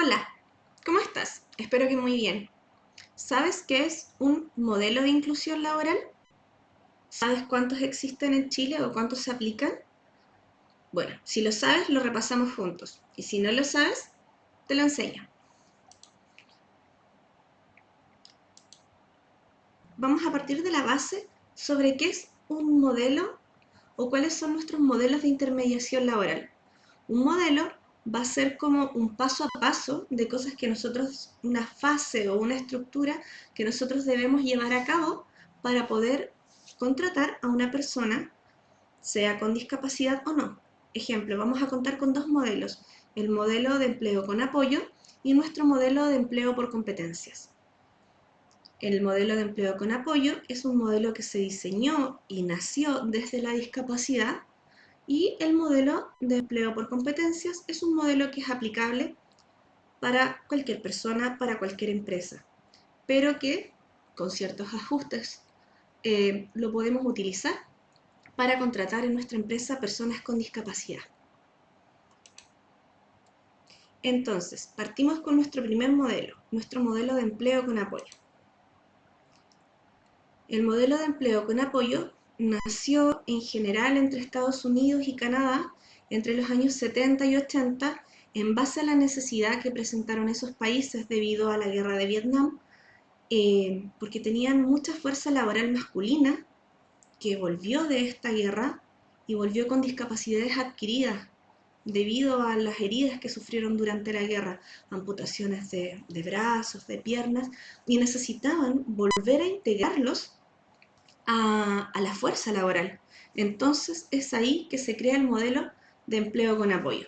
Hola, ¿cómo estás? Espero que muy bien. ¿Sabes qué es un modelo de inclusión laboral? ¿Sabes cuántos existen en Chile o cuántos se aplican? Bueno, si lo sabes, lo repasamos juntos. Y si no lo sabes, te lo enseño. Vamos a partir de la base sobre qué es un modelo o cuáles son nuestros modelos de intermediación laboral. Un modelo va a ser como un paso a paso de cosas que nosotros, una fase o una estructura que nosotros debemos llevar a cabo para poder contratar a una persona, sea con discapacidad o no. Ejemplo, vamos a contar con dos modelos, el modelo de empleo con apoyo y nuestro modelo de empleo por competencias. El modelo de empleo con apoyo es un modelo que se diseñó y nació desde la discapacidad, y el modelo de empleo por competencias es un modelo que es aplicable para cualquier persona, para cualquier empresa, pero que con ciertos ajustes lo podemos utilizar para contratar en nuestra empresa personas con discapacidad. Entonces, partimos con nuestro primer modelo, nuestro modelo de empleo con apoyo. El modelo de empleo con apoyo nació en general entre Estados Unidos y Canadá entre los años 70 y 80 en base a la necesidad que presentaron esos países debido a la guerra de Vietnam, porque tenían mucha fuerza laboral masculina que volvió de esta guerra y volvió con discapacidades adquiridas debido a las heridas que sufrieron durante la guerra, amputaciones de brazos, de piernas, y necesitaban volver a integrarlos a la fuerza laboral. Entonces es ahí que se crea el modelo de empleo con apoyo.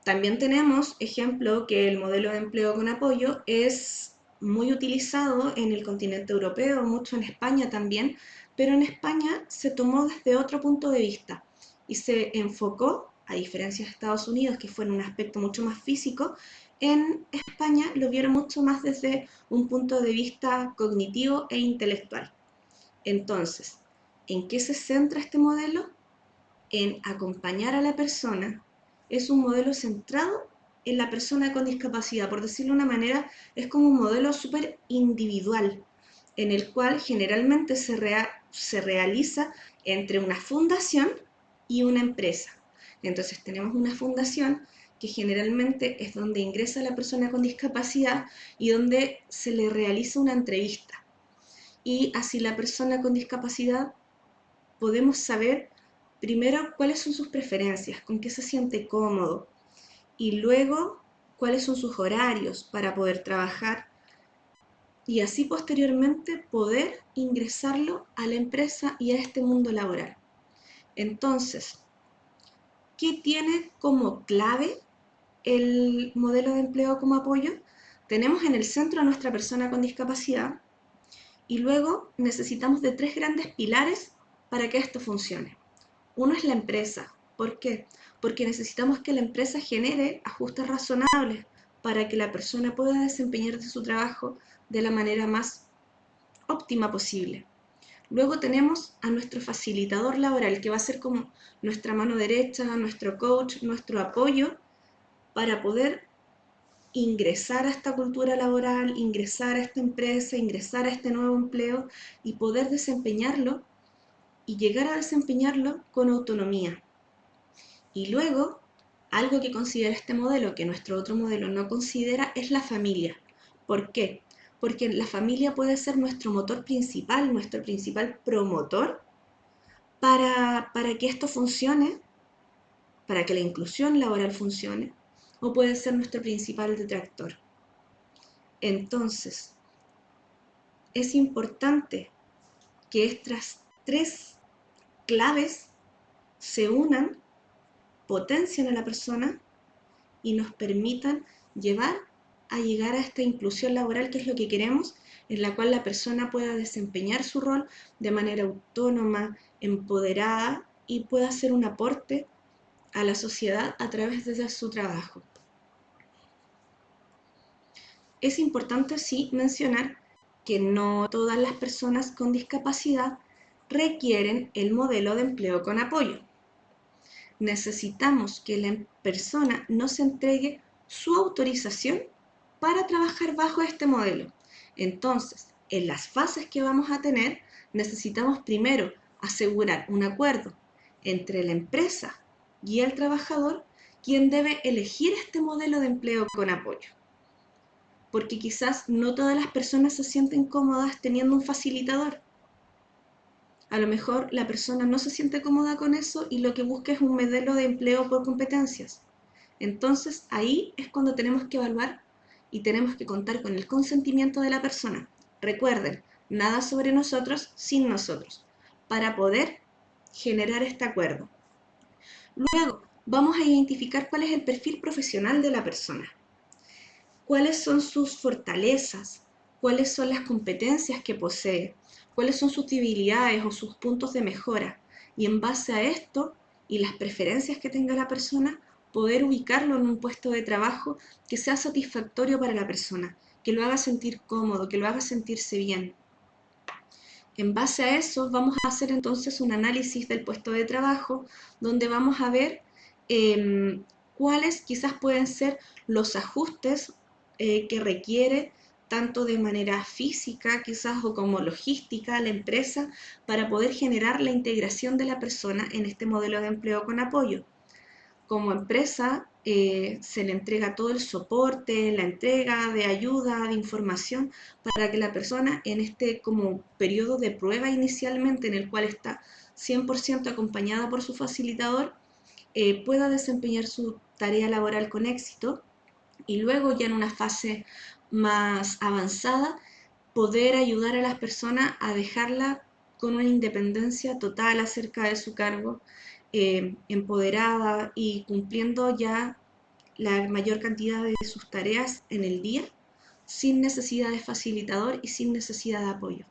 También tenemos ejemplo que el modelo de empleo con apoyo es muy utilizado en el continente europeo, mucho en España también, pero en España se tomó desde otro punto de vista y se enfocó, a diferencia de Estados Unidos, que fue en un aspecto mucho más físico, en España lo vieron mucho más desde un punto de vista cognitivo e intelectual. Entonces, ¿en qué se centra este modelo? En acompañar a la persona. Es un modelo centrado en la persona con discapacidad, por decirlo de una manera, es como un modelo súper individual, en el cual generalmente se realiza entre una fundación y una empresa. Entonces tenemos una fundación que generalmente es donde ingresa la persona con discapacidad y donde se le realiza una entrevista, y así la persona con discapacidad podemos saber primero cuáles son sus preferencias, con qué se siente cómodo, y luego cuáles son sus horarios para poder trabajar, y así posteriormente poder ingresarlo a la empresa y a este mundo laboral. Entonces, ¿qué tiene como clave el modelo de empleo como apoyo? Tenemos en el centro a nuestra persona con discapacidad, y luego necesitamos de tres grandes pilares para que esto funcione. Uno es la empresa. ¿Por qué? Porque necesitamos que la empresa genere ajustes razonables para que la persona pueda desempeñar su trabajo de la manera más óptima posible. Luego tenemos a nuestro facilitador laboral, que va a ser como nuestra mano derecha, nuestro coach, nuestro apoyo para poder ingresar a esta cultura laboral, ingresar a esta empresa, ingresar a este nuevo empleo y poder desempeñarlo y llegar a desempeñarlo con autonomía. Y luego, algo que considera este modelo, que nuestro otro modelo no considera, es la familia. ¿Por qué? Porque la familia puede ser nuestro motor principal, nuestro principal promotor para que esto funcione, para que la inclusión laboral funcione, o puede ser nuestro principal detractor. Entonces, es importante que estas tres claves se unan, potencien a la persona y nos permitan llegar a esta inclusión laboral, que es lo que queremos, en la cual la persona pueda desempeñar su rol de manera autónoma, empoderada, y pueda hacer un aporte a la sociedad a través de su trabajo. Es importante sí mencionar que no todas las personas con discapacidad requieren el modelo de empleo con apoyo. Necesitamos que la persona no se entregue su autorización para trabajar bajo este modelo. Entonces, en las fases que vamos a tener, necesitamos primero asegurar un acuerdo entre la empresa y el trabajador, quien debe elegir este modelo de empleo con apoyo. Porque quizás no todas las personas se sienten cómodas teniendo un facilitador. A lo mejor la persona no se siente cómoda con eso y lo que busca es un modelo de empleo por competencias. Entonces ahí es cuando tenemos que evaluar y tenemos que contar con el consentimiento de la persona. Recuerden, nada sobre nosotros sin nosotros, para poder generar este acuerdo. Luego, vamos a identificar cuál es el perfil profesional de la persona, cuáles son sus fortalezas, cuáles son las competencias que posee, cuáles son sus debilidades o sus puntos de mejora. Y en base a esto y las preferencias que tenga la persona, poder ubicarlo en un puesto de trabajo que sea satisfactorio para la persona, que lo haga sentir cómodo, que lo haga sentirse bien. En base a eso vamos a hacer entonces un análisis del puesto de trabajo donde vamos a ver cuáles quizás pueden ser los ajustes que requiere tanto de manera física quizás o como logística la empresa para poder generar la integración de la persona en este modelo de empleo con apoyo. Como empresa se le entrega todo el soporte, la entrega de ayuda, de información, para que la persona en este como periodo de prueba inicialmente en el cual está 100% acompañada por su facilitador, pueda desempeñar su tarea laboral con éxito y luego ya en una fase más avanzada poder ayudar a las personas a dejarla con una independencia total acerca de su cargo, empoderada y cumpliendo ya la mayor cantidad de sus tareas en el día, sin necesidad de facilitador y sin necesidad de apoyo.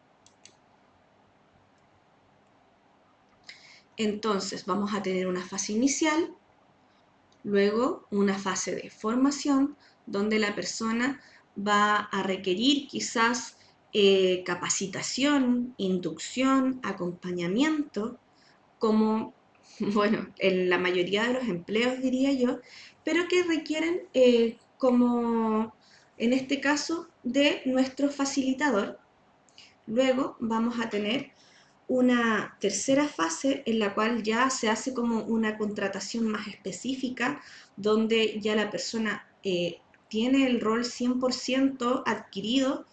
Entonces vamos a tener una fase inicial, luego una fase de formación, donde la persona va a requerir quizás capacitación, inducción, acompañamiento, como, bueno, en la mayoría de los empleos diría yo, pero que requieren, como en este caso, de nuestro facilitador. Luego vamos a tener una tercera fase en la cual ya se hace como una contratación más específica, donde ya la persona tiene el rol 100% adquirido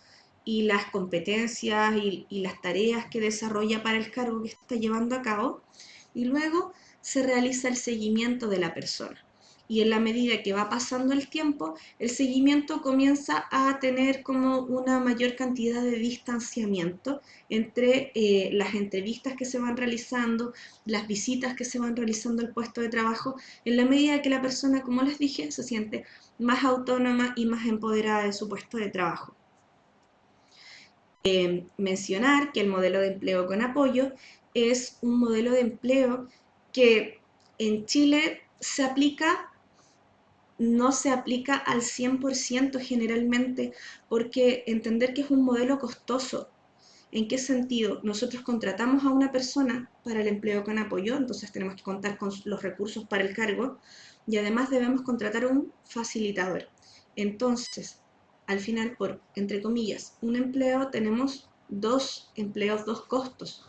y las competencias y las tareas que desarrolla para el cargo que está llevando a cabo, y luego se realiza el seguimiento de la persona. Y en la medida que va pasando el tiempo, el seguimiento comienza a tener como una mayor cantidad de distanciamiento entre las entrevistas que se van realizando, las visitas que se van realizando al puesto de trabajo, en la medida que la persona, como les dije, se siente más autónoma y más empoderada de su puesto de trabajo. Mencionar que el modelo de empleo con apoyo es un modelo de empleo que en Chile no se aplica al 100% generalmente, porque entender que es un modelo costoso. ¿En qué sentido? Nosotros contratamos a una persona para el empleo con apoyo, entonces tenemos que contar con los recursos para el cargo y además debemos contratar un facilitador. Entonces, al final, por, entre comillas, un empleo, tenemos dos empleos, dos costos.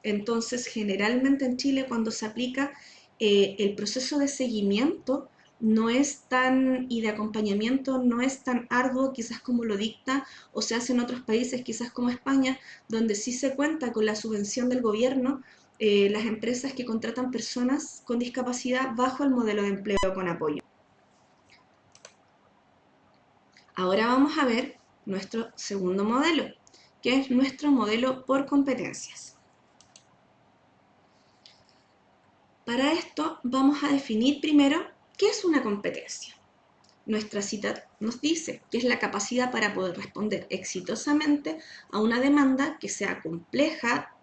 Entonces, generalmente en Chile, cuando se aplica el proceso de seguimiento, no es tan, y de acompañamiento no es tan arduo quizás como lo dicta o se hace en otros países, quizás como España, donde sí se cuenta con la subvención del gobierno, las empresas que contratan personas con discapacidad bajo el modelo de empleo con apoyo. Ahora vamos a ver nuestro segundo modelo, que es nuestro modelo por competencias. Para esto vamos a definir primero qué es una competencia. Nuestra cita nos dice que es la capacidad para poder responder exitosamente a una demanda que sea compleja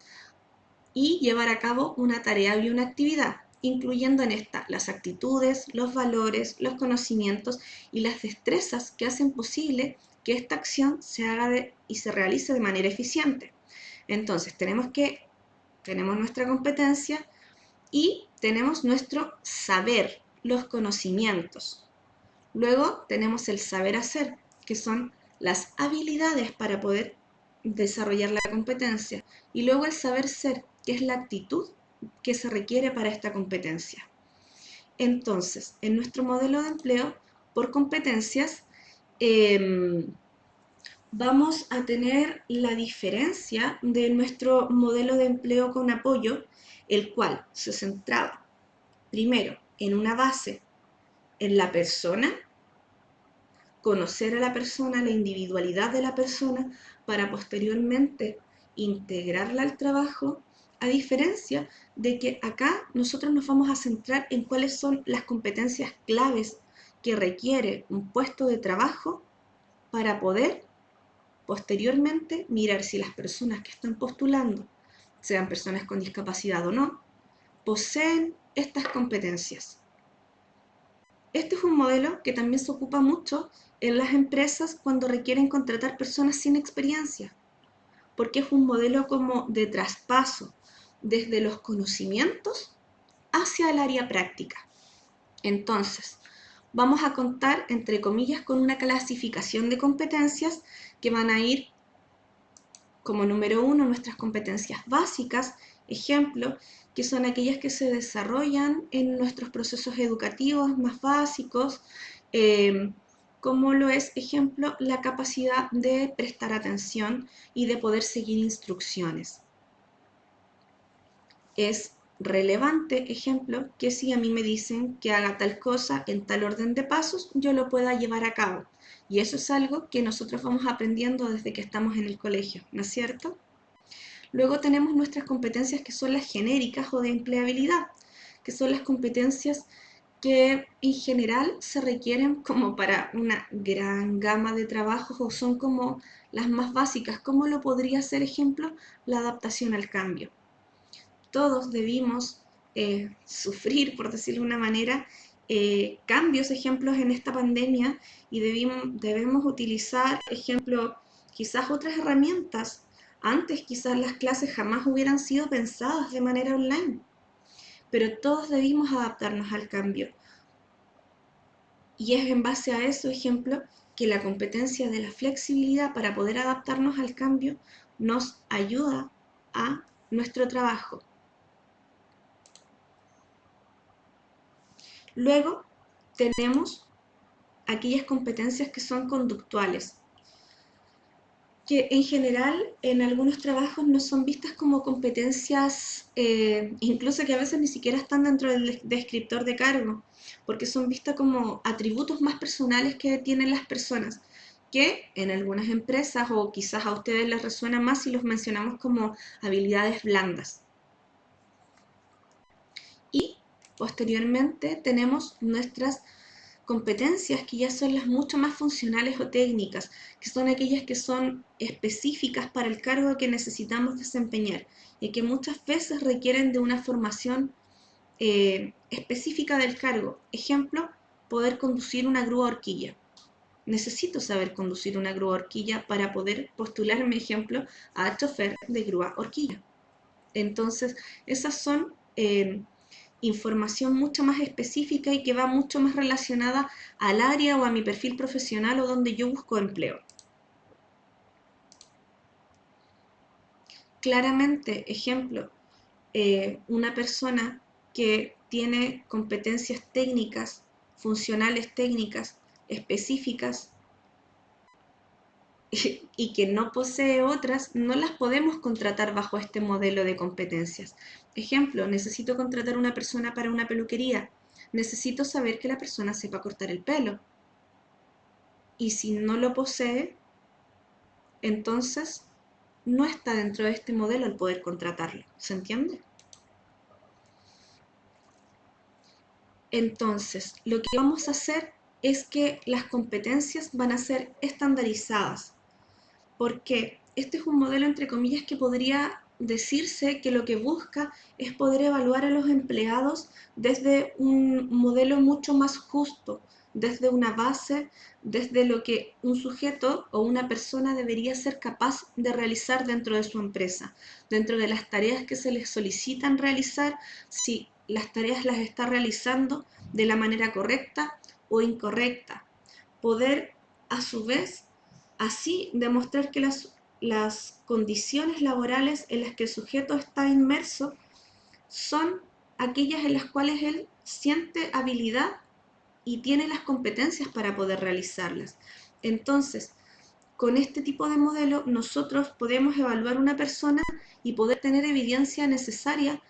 y llevar a cabo una tarea y una actividad, incluyendo en esta las actitudes, los valores, los conocimientos y las destrezas que hacen posible que esta acción se haga y se realice de manera eficiente. Entonces tenemos nuestra competencia y tenemos nuestro saber, los conocimientos. Luego tenemos el saber hacer, que son las habilidades para poder desarrollar la competencia. Y luego el saber ser, que es la actitud que se requiere para esta competencia. Entonces, en nuestro modelo de empleo por competencias, vamos a tener la diferencia de nuestro modelo de empleo con apoyo, el cual se centraba primero en una base en la persona, conocer a la persona, la individualidad de la persona, para posteriormente integrarla al trabajo, a diferencia de que acá nosotros nos vamos a centrar en cuáles son las competencias claves que requiere un puesto de trabajo para poder posteriormente mirar si las personas que están postulando, sean personas con discapacidad o no, poseen estas competencias. Este es un modelo que también se ocupa mucho en las empresas cuando requieren contratar personas sin experiencia, porque es un modelo como de traspaso desde los conocimientos hacia el área práctica. Entonces, vamos a contar, entre comillas, con una clasificación de competencias que van a ir como número 1 nuestras competencias básicas, ejemplo, que son aquellas que se desarrollan en nuestros procesos educativos más básicos, como lo es, ejemplo, la capacidad de prestar atención y de poder seguir instrucciones. Es relevante, ejemplo, que si a mí me dicen que haga tal cosa en tal orden de pasos, yo lo pueda llevar a cabo. Y eso es algo que nosotros vamos aprendiendo desde que estamos en el colegio, ¿no es cierto? Luego tenemos nuestras competencias que son las genéricas o de empleabilidad, que son las competencias que en general se requieren como para una gran gama de trabajos o son como las más básicas, como lo podría ser, ejemplo, la adaptación al cambio. Todos debimos sufrir, por decirlo de una manera, cambios, ejemplos en esta pandemia y debemos utilizar, ejemplo, quizás otras herramientas. Antes quizás las clases jamás hubieran sido pensadas de manera online, pero todos debimos adaptarnos al cambio. Y es en base a eso, ejemplo, que la competencia de la flexibilidad para poder adaptarnos al cambio nos ayuda a nuestro trabajo. Luego tenemos aquellas competencias que son conductuales, que en general en algunos trabajos no son vistas como competencias, incluso que a veces ni siquiera están dentro del descriptor de cargo, porque son vistas como atributos más personales que tienen las personas, que en algunas empresas o quizás a ustedes les resuena más si los mencionamos como habilidades blandas. Y posteriormente tenemos nuestras competencias que ya son las mucho más funcionales o técnicas, que son aquellas que son específicas para el cargo que necesitamos desempeñar y que muchas veces requieren de una formación específica del cargo. Ejemplo, poder conducir una grúa horquilla. Necesito saber conducir una grúa horquilla para poder postularme, ejemplo, a chofer de grúa horquilla. Entonces, esas son información mucho más específica y que va mucho más relacionada al área o a mi perfil profesional o donde yo busco empleo. Claramente, ejemplo, una persona que tiene competencias técnicas, funcionales técnicas, específicas, y que no posee otras, no las podemos contratar bajo este modelo de competencias. Ejemplo, necesito contratar una persona para una peluquería. Necesito saber que la persona sepa cortar el pelo. Y si no lo posee, entonces no está dentro de este modelo el poder contratarlo. ¿Se entiende? Entonces, lo que vamos a hacer es que las competencias van a ser estandarizadas, porque este es un modelo entre comillas que podría decirse que lo que busca es poder evaluar a los empleados desde un modelo mucho más justo, desde una base, desde lo que un sujeto o una persona debería ser capaz de realizar dentro de su empresa, dentro de las tareas que se les solicitan realizar, si las tareas las está realizando de la manera correcta o incorrecta. Poder, a su vez, así demostrar que las condiciones laborales en las que el sujeto está inmerso son aquellas en las cuales él siente habilidad y tiene las competencias para poder realizarlas. Entonces, con este tipo de modelo nosotros podemos evaluar una persona y poder tener evidencia necesaria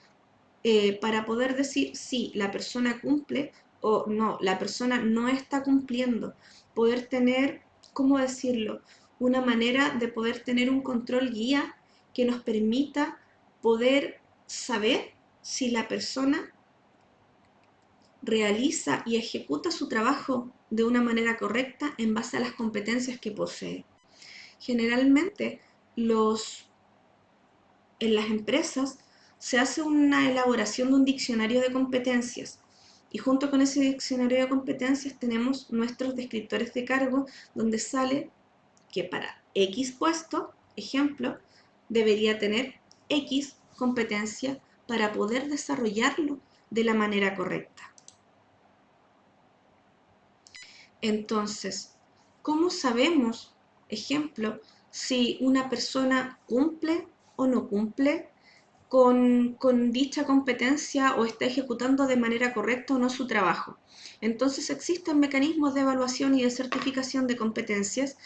para poder decir si la persona cumple o no, la persona no está cumpliendo. Poder tener, ¿cómo decirlo? Una manera de poder tener un control guía que nos permita poder saber si la persona realiza y ejecuta su trabajo de una manera correcta en base a las competencias que posee. Generalmente en las empresas se hace una elaboración de un diccionario de competencias y junto con ese diccionario de competencias tenemos nuestros descriptores de cargo donde sale que para X puesto, ejemplo, debería tener X competencia para poder desarrollarlo de la manera correcta. Entonces, ¿cómo sabemos, ejemplo, si una persona cumple o no cumple con dicha competencia o está ejecutando de manera correcta o no su trabajo? Entonces existen mecanismos de evaluación y de certificación de competencias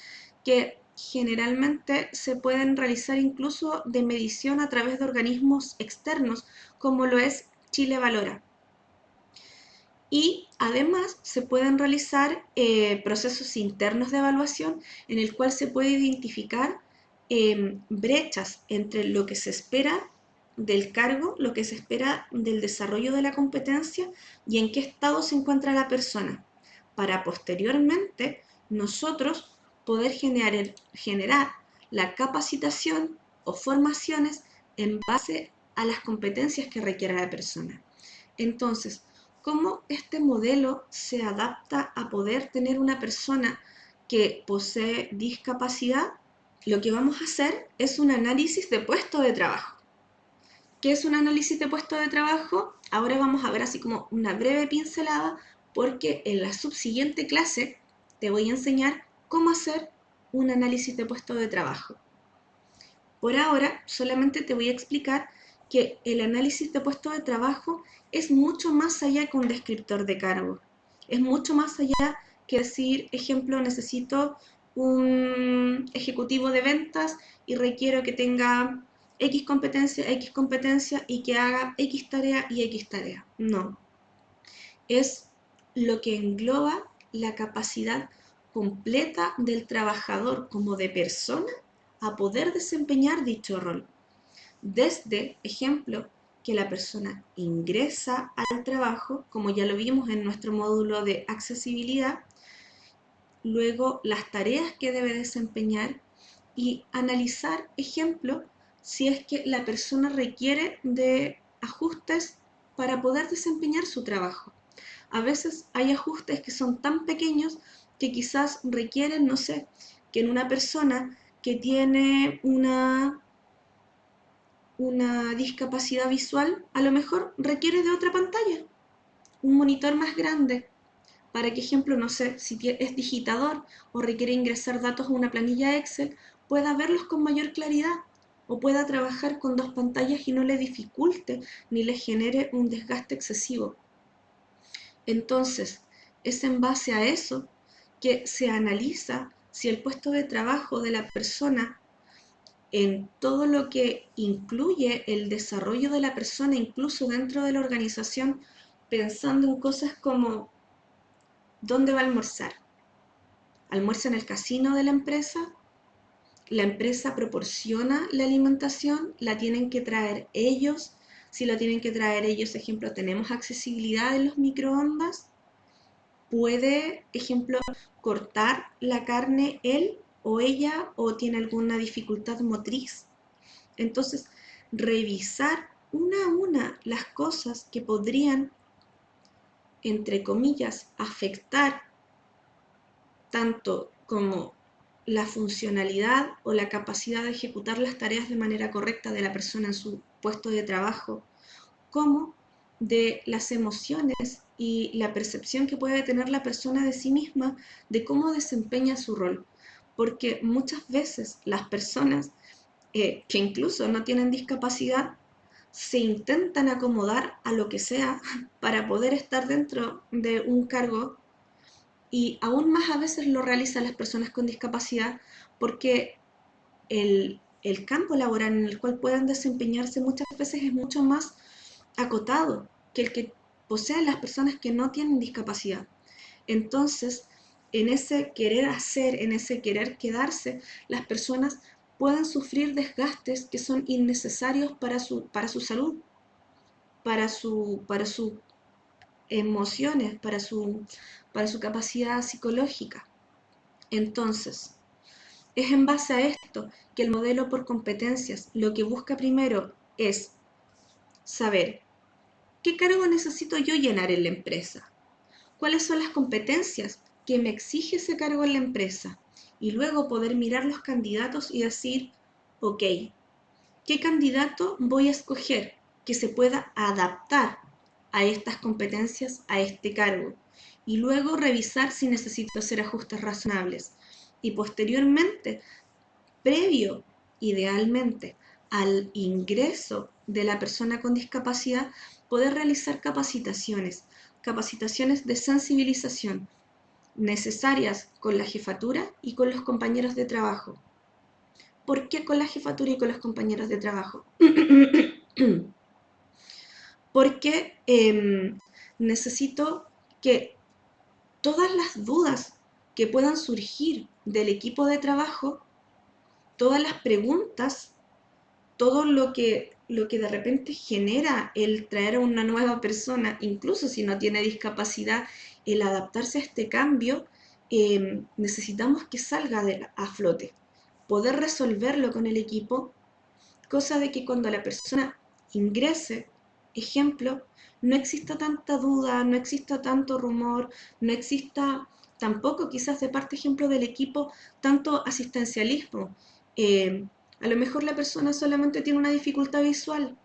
que generalmente se pueden realizar incluso de medición a través de organismos externos, como lo es Chile Valora. Y además se pueden realizar procesos internos de evaluación en el cual se puede identificar brechas entre lo que se espera del cargo, lo que se espera del desarrollo de la competencia y en qué estado se encuentra la persona, para posteriormente nosotros poder generar la capacitación o formaciones en base a las competencias que requiere la persona. Entonces, ¿cómo este modelo se adapta a poder tener una persona que posee discapacidad? Lo que vamos a hacer es un análisis de puesto de trabajo. ¿Qué es un análisis de puesto de trabajo? Ahora vamos a ver así como una breve pincelada porque en la subsiguiente clase te voy a enseñar cómo hacer un análisis de puesto de trabajo. Por ahora solamente te voy a explicar que el análisis de puesto de trabajo es mucho más allá que un descriptor de cargo. Es mucho más allá que decir, ejemplo, necesito un ejecutivo de ventas y requiero que tenga X competencia y que haga X tarea y X tarea. No. Es lo que engloba la capacidad completa del trabajador como de persona a poder desempeñar dicho rol. Desde, ejemplo, que la persona ingresa al trabajo, como ya lo vimos en nuestro módulo de accesibilidad, luego las tareas que debe desempeñar y analizar, ejemplo, si es que la persona requiere de ajustes para poder desempeñar su trabajo. A veces hay ajustes que son tan pequeños que quizás requieren, no sé, que en una persona que tiene una discapacidad visual, a lo mejor requiere de otra pantalla, un monitor más grande, para que, ejemplo, no sé, si es digitador o requiere ingresar datos a una planilla Excel, pueda verlos con mayor claridad o pueda trabajar con dos pantallas y no le dificulte ni le genere un desgaste excesivo. Entonces, es en base a eso que se analiza si el puesto de trabajo de la persona en todo lo que incluye el desarrollo de la persona, incluso dentro de la organización, pensando en cosas como ¿dónde va a almorzar? ¿Almuerza en el casino de la empresa? ¿La empresa proporciona la alimentación? ¿La tienen que traer ellos? Si la tienen que traer ellos, ejemplo, ¿tenemos accesibilidad en los microondas? ¿Puede, ejemplo, cortar la carne él o ella o tiene alguna dificultad motriz? Entonces, revisar una a una las cosas que podrían, entre comillas, afectar tanto como la funcionalidad o la capacidad de ejecutar las tareas de manera correcta de la persona en su puesto de trabajo, como de las emociones y la percepción que puede tener la persona de sí misma de cómo desempeña su rol. Porque muchas veces las personas que incluso no tienen discapacidad se intentan acomodar a lo que sea para poder estar dentro de un cargo, y aún más a veces lo realizan las personas con discapacidad porque el campo laboral en el cual puedan desempeñarse muchas veces es mucho más acotado que el que poseen las personas que no tienen discapacidad. Entonces, en ese querer hacer, en ese querer quedarse, las personas pueden sufrir desgastes que son innecesarios para su salud, para sus emociones, para su capacidad psicológica. Entonces, es en base a esto que el modelo por competencias lo que busca primero es saber qué cargo necesito yo llenar en la empresa, cuáles son las competencias que me exige ese cargo en la empresa, y luego poder mirar los candidatos y decir, ok, ¿qué candidato voy a escoger que se pueda adaptar a estas competencias, a este cargo? Y luego revisar si necesito hacer ajustes razonables. Y posteriormente, previo, idealmente, al ingreso de la persona con discapacidad, poder realizar capacitaciones de sensibilización necesarias con la jefatura y con los compañeros de trabajo. ¿Por qué con la jefatura y con los compañeros de trabajo? Porque necesito que todas las dudas que puedan surgir del equipo de trabajo, todas las preguntas, todo lo que de repente genera el traer a una nueva persona, incluso si no tiene discapacidad, el adaptarse a este cambio, necesitamos que salga a flote, poder resolverlo con el equipo, cosa de que cuando la persona ingrese, ejemplo, no exista tanta duda, no exista tanto rumor, no exista tampoco quizás de parte, ejemplo, del equipo, tanto asistencialismo. Eh, a lo mejor la persona solamente tiene una dificultad visual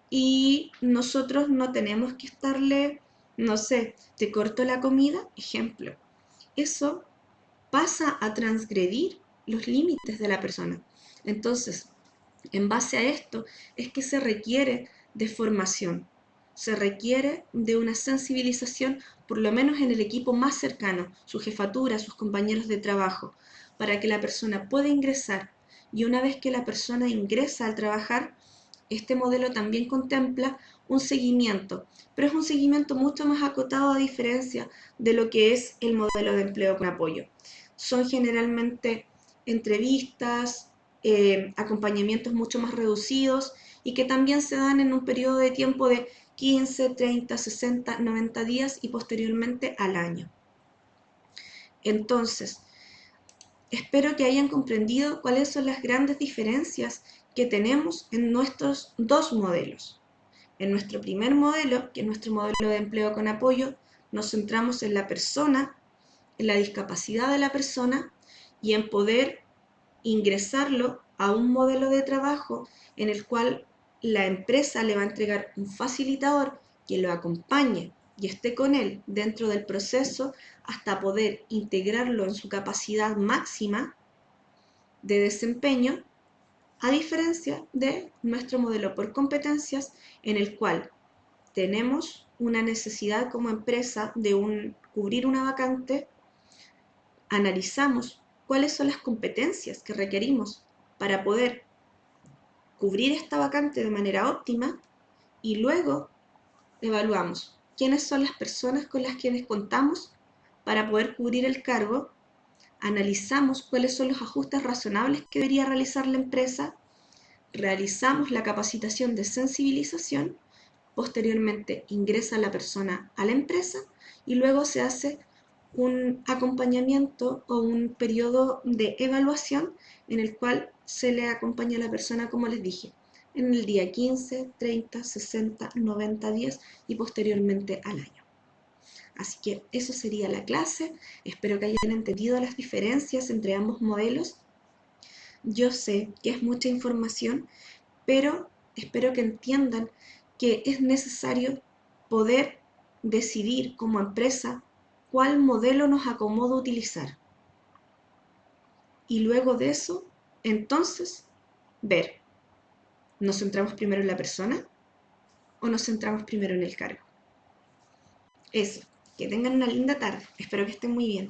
y nosotros no tenemos que estarle, no sé, te corto la comida, ejemplo. Eso pasa a transgredir los límites de la persona. Entonces, en base a esto es que se requiere de formación, se requiere de una sensibilización, por lo menos en el equipo más cercano, su jefatura, sus compañeros de trabajo, para que la persona pueda ingresar. Y una vez que la persona ingresa al trabajar, este modelo también contempla un seguimiento, pero es un seguimiento mucho más acotado a diferencia de lo que es el modelo de empleo con apoyo. Son generalmente entrevistas, acompañamientos mucho más reducidos y que también se dan en un periodo de tiempo de 15, 30, 60, 90 días y posteriormente al año. Entonces, espero que hayan comprendido cuáles son las grandes diferencias que tenemos en nuestros dos modelos. En nuestro primer modelo, que es nuestro modelo de empleo con apoyo, nos centramos en la persona, en la discapacidad de la persona y en poder ingresarlo a un modelo de trabajo en el cual la empresa le va a entregar un facilitador que lo acompañe y esté con él dentro del proceso hasta poder integrarlo en su capacidad máxima de desempeño, a diferencia de nuestro modelo por competencias en el cual tenemos una necesidad como empresa de cubrir una vacante, analizamos cuáles son las competencias que requerimos para poder cubrir esta vacante de manera óptima y luego evaluamos quiénes son las personas con las que contamos para poder cubrir el cargo, analizamos cuáles son los ajustes razonables que debería realizar la empresa, realizamos la capacitación de sensibilización, posteriormente ingresa la persona a la empresa y luego se hace un acompañamiento o un periodo de evaluación en el cual se le acompaña a la persona, como les dije, en el día 15, 30, 60, 90 días y posteriormente al año. Así que eso sería la clase. Espero que hayan entendido las diferencias entre ambos modelos. Yo sé que es mucha información, pero espero que entiendan que es necesario poder decidir como empresa cuál modelo nos acomoda utilizar. Y luego de eso, entonces, ver, ¿nos centramos primero en la persona o nos centramos primero en el cargo? Eso, que tengan una linda tarde. Espero que estén muy bien.